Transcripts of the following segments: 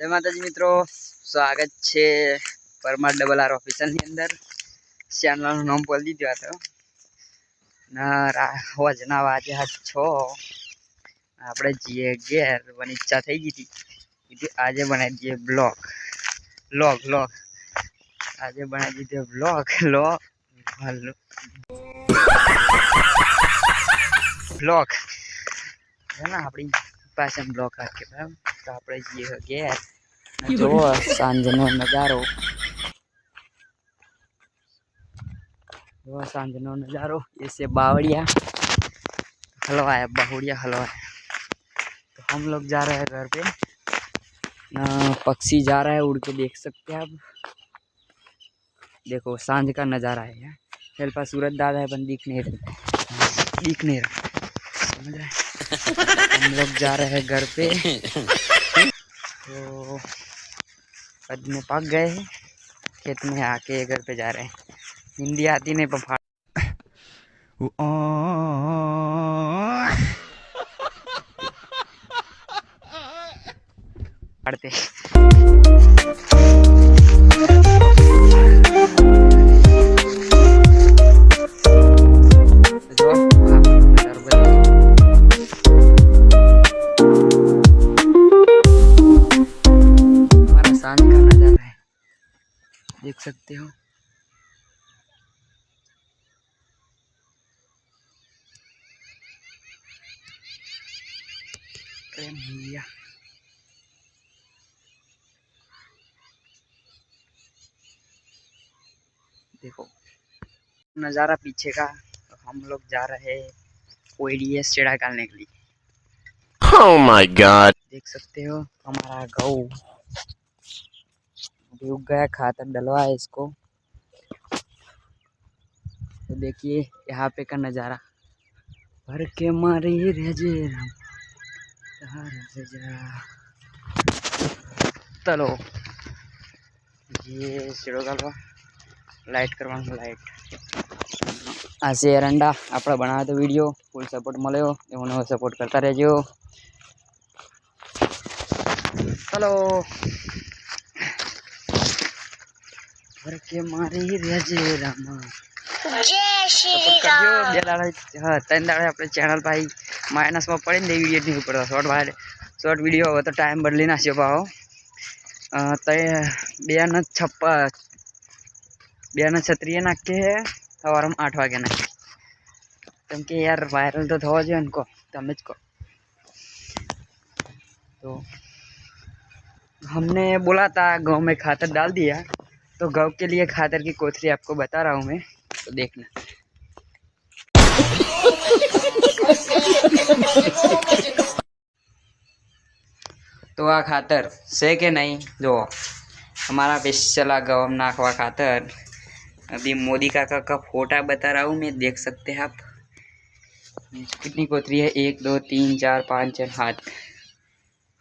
जय माताजी मित्रों, स्वागत है परमार डबल आर ऑफिशियल ની અંદર ચેનલ નું નામ બોલી દીધું આ તો ના હોજના વાજે આજ 6 આપણે જીએ ઘેર બની ઈચ્છા થઈ ગઈ હતી આજે બનાવી દઈએ બ્લોગ આજે બનાવી દીધો બ્લોગ है ना अपनी पास ब्लॉक रखे बराबर तो આપણે જઈએ ઘેર जो सांजनो नजारो ऐसे बावड़िया हलवा है बहुड़िया हलवा है। तो हम लोग जा रहे हैं घर पे पक्षी जा रहा है उड़ के देख सकते हैं आप देखो सांझ का नज़ारा है यहाँ हेल्पा सूरज दादा है पर दिख नहीं रहा समझ रहे हम लोग जा रहे हैं घर पे तो पद में पक गए हैं खेत में आके घर पे जा रहे हैं हिंदी आती नहीं पर फाड़ते देख सकते हो देखो नज़ारा पीछे का। तो हम लोग जा रहे हैं ओएडीएस चेड़ा डालने के लिए। Oh my God! देख सकते हो हमारा गऊ उग गया खातर डलवा है इसको। तो देखिए यहाँ पे का नज़ारा भर के मारी रेजे चलो ये सीढ़ो गालवा लाइट करवा लाइट आज एरंडा अपना बनाया तो वीडियो फूल सपोर्ट मळ्यो एवं सपोर्ट करता रहो। चलो भर के मारी रेजे रामा तीन दाड़े अपने चैनल भाई माइनस में पड़े ने वीडियो नहीं पड़ता शॉर्ट वीडियो हो तो टाइम बदली नाख्यो पाओ तो 2:36 नाखे है सवार 8 वागे नाखे केम के यार वायरल तो थवा जो इनको तमें को। तो हमने बोला था गाँव में खातर डाल दिया तो गाँव के लिए खातर की कोथरी आपको बता रहा हूँ मैं तो देखना। तो आ खातर से के नहीं जो हमारा स्पेशल गवम नाखवा खातर अभी मोदी काका का फोटा बता रहा हूँ मैं देख सकते हैं आप कितनी कोथरी है 1 2 3 4 5 6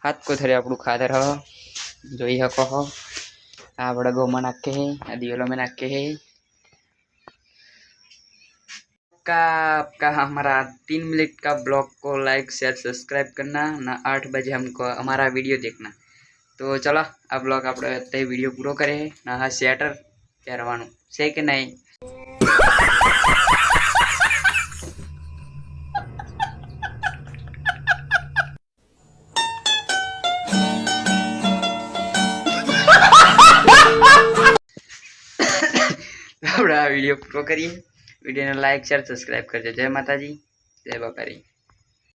हाथ कोथरी आपू खातर हो जो ही कहो आ बड़ा गौ में नाखे है आ दियोलो में नाखे है आपका हमारा 3 मिनट का ब्लॉग को लाइक शेयर सब्सक्राइब करना ना 8 बजे हमको हमारा वीडियो देखना। तो चलो आ ब्लॉग आप वीडियो पूरा करे ना हाँ स्वेटर पहरवानु से कि नहीं। वीडियो पूरा करिए वीडियो ने लाइक शेयर सब्सक्राइब कर दो। जय माताजी जय बापारी।